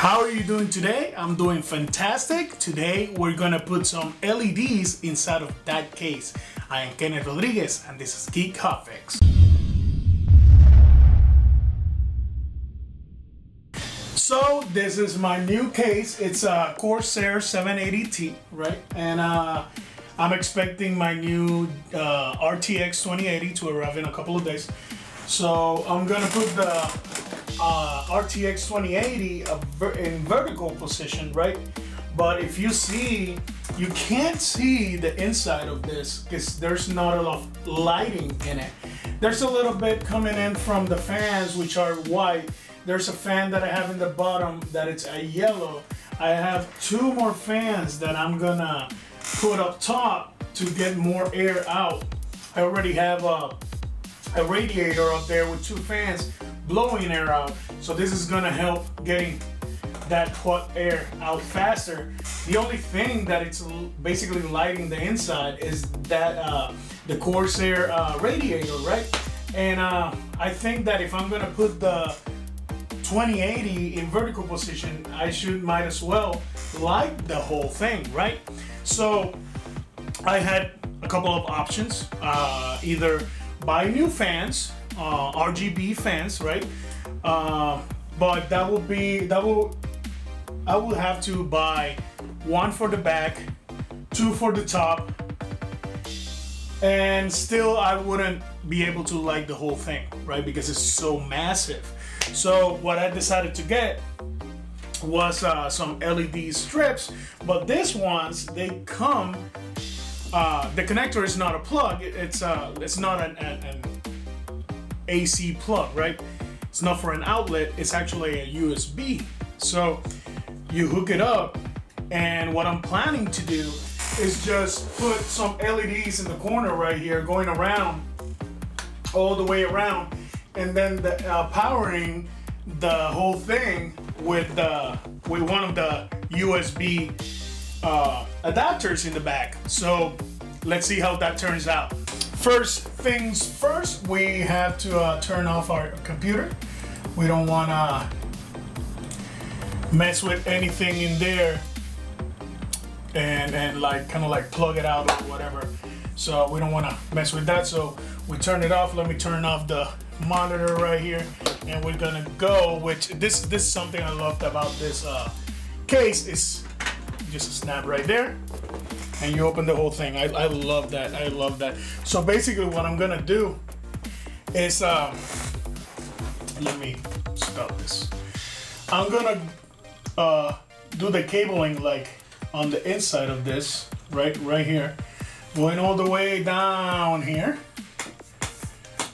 How are you doing today? I'm doing fantastic. Today we're gonna put some LEDs inside of that case. I am Kenneth Rodriguez and this is Geek Out. So this is my new case. It's a Corsair 780T, right? And I'm expecting my new RTX 2080 to arrive in a couple of days. So I'm gonna put the RTX 2080 in vertical position, right? But if you see, you can't see the inside of this because there's not a lot of lighting in it. There's a little bit coming in from the fans, which are white. There's a fan that I have in the bottom that it's a yellow. I have two more fans that I'm gonna put up top to get more air out. I already have a radiator up there with two fans blowing air out. So this is gonna help getting that hot air out faster. The only thing that it's basically lighting the inside is that the Corsair radiator, right? And I think that if I'm gonna put the 2080 in vertical position, might as well light the whole thing, right? So I had a couple of options, either buy new fans, RGB fans, right? But I will have to buy one for the back, two for the top, and still I wouldn't be able to light the whole thing, right? Because it's so massive. So what I decided to get was some LED strips, but these ones, they come, the connector is not a plug, it's not an AC plug, right? It's not for an outlet, it's actually a USB. So you hook it up, and what I'm planning to do is just put some LEDs in the corner right here, going around, all the way around, and then powering the whole thing with one of the USB adapters in the back. So let's see how that turns out. First things first, we have to turn off our computer. We don't want to mess with anything in there and like kind of like plug it out or whatever. So we don't want to mess with that. So we turn it off. Let me turn off the monitor right here, and we're gonna go with this. This is something I loved about this case. Is just a snap right there, and you open the whole thing. I love that. I love that. So basically what I'm gonna do is, let me stop this. I'm gonna do the cabling like on the inside of this, right here, going all the way down here,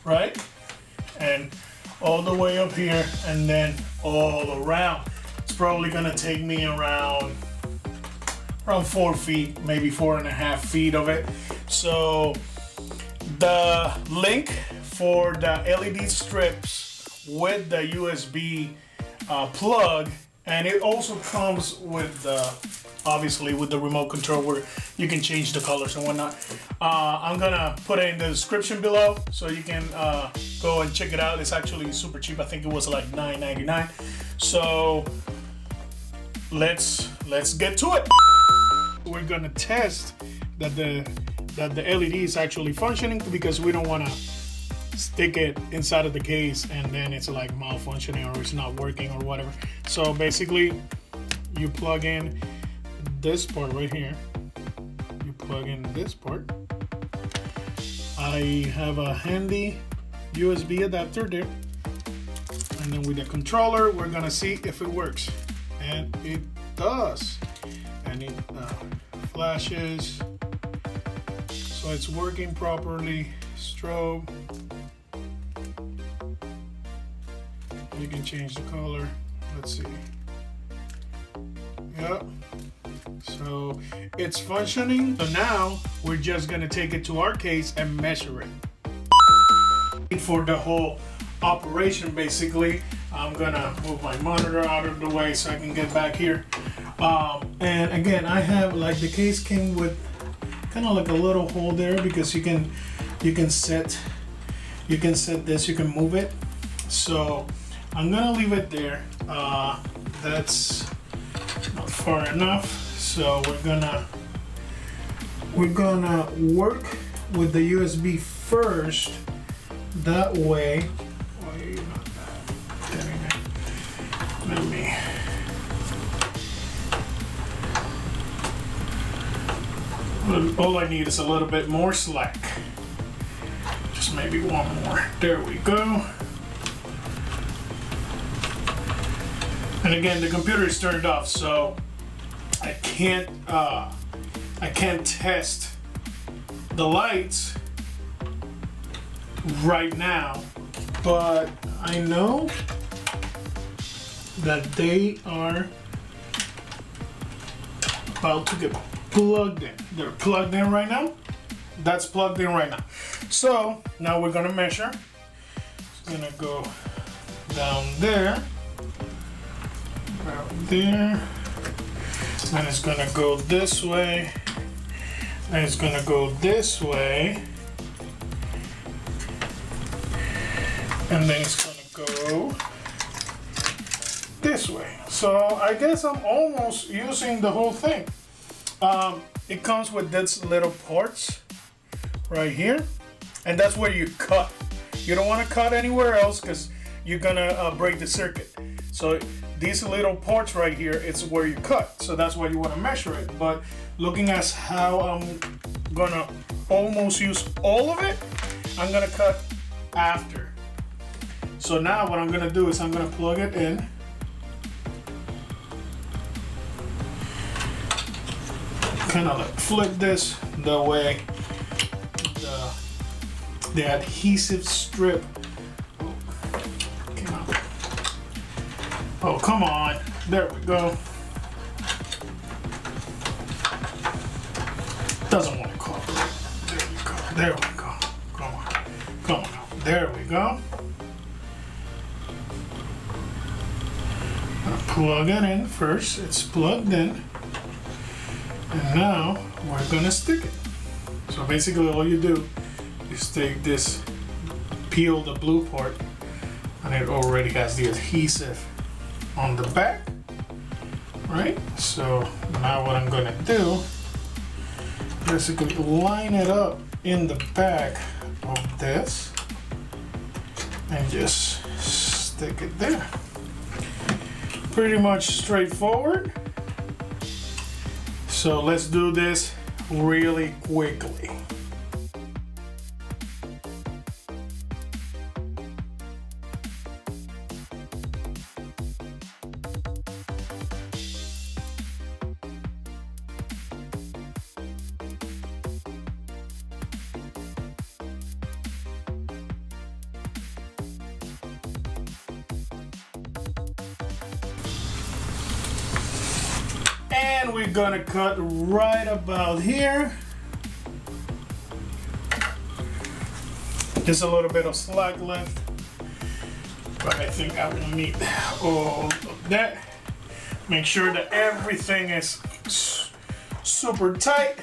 right? And all the way up here, and then all around. It's probably gonna take me around 4 feet, maybe 4.5 feet of it. So the link for the LED strips with the USB plug, and it also comes with the, obviously with the remote control where you can change the colors and whatnot. I'm gonna put it in the description below so you can go and check it out. It's actually super cheap. I think it was like $9.99. So let's get to it. We're gonna test that the LED is actually functioning, because we don't want to stick it inside of the case and then it's like malfunctioning or it's not working or whatever. So basically you plug in this part right here. You plug in this part. I have a handy USB adapter there, and then with the controller we're gonna see if it works, and it does, and it flashes, so it's working properly. Strobe, you can change the color. Let's see. Yep. So it's functioning. So now we're just gonna take it to our case and measure it. For the whole operation, basically, I'm gonna move my monitor out of the way so I can get back here. And again, I have, like, the case came with kind of like a little hole there, because you can set this, you can move it. So I'm gonna leave it there. that's not far enough. So we're gonna work with the USB first. That way, why are you not getting it? Let me. All I need is a little bit more slack. Just maybe one more. There we go. And again, the computer is turned off, so I can't test the lights right now, but I know that they are about to get plugged in. They're plugged in right now. That's plugged in right now. So now we're gonna measure. It's gonna go down there, and it's gonna go this way, and it's gonna go this way, and then it's gonna go this way. So I guess I'm almost using the whole thing. It comes with this little parts right here, and that's where you cut. You don't want to cut anywhere else because you're gonna break the circuit. So these little parts right here, it's where you cut. So that's why you want to measure it. But looking at how I'm gonna almost use all of it, I'm gonna cut after. So now what I'm gonna do is I'm gonna plug it in. Kind of like flip this the way the adhesive strip. Oh, come on. There we go. Doesn't want to cooperate. There we go. There we go. Come on. Come on. There we go. I'll plug it in first. It's plugged in. And now we're gonna stick it. So basically all you do is take this, peel the blue part, and it already has the adhesive on the back, right? So now what I'm gonna do, basically line it up in the back of this and just stick it there. Pretty much straightforward. So let's do this really quickly. And we're gonna cut right about here. Just a little bit of slack left, but I think I will need all of that. Make sure that everything is super tight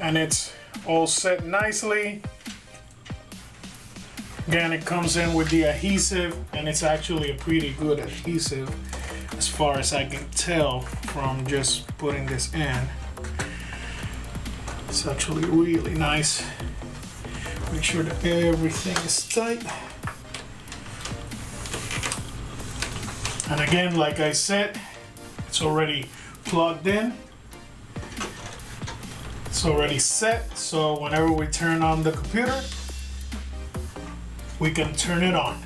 and it's all set nicely. Again, it comes in with the adhesive, and it's actually a pretty good adhesive as far as I can tell from just putting this in. It's actually really nice. Make sure that everything is tight. And again, like I said, it's already plugged in. It's already set, so whenever we turn on the computer, we can turn it on.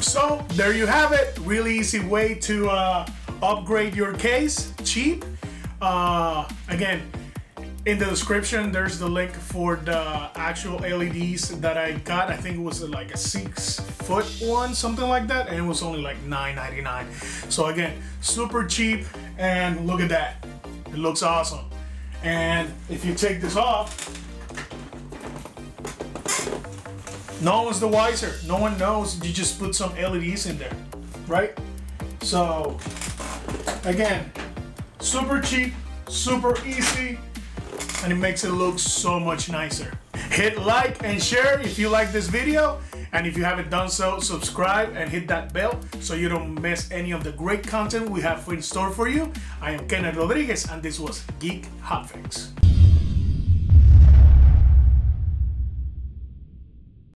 So there you have it. Really easy way to upgrade your case, cheap. Again, in the description, there's the link for the actual LEDs that I got. I think it was like a 6-foot one, something like that, and it was only like $9.99. So again, super cheap, and look at that. It looks awesome. And if you take this off, no one's the wiser. No one knows. You just put some LEDs in there, right? So again, super cheap, super easy, and it makes it look so much nicer. Hit like and share if you like this video, and if you haven't done so, subscribe and hit that bell so you don't miss any of the great content we have in store for you. I am Kenneth Rodriguez, and this was Geek Hotfix.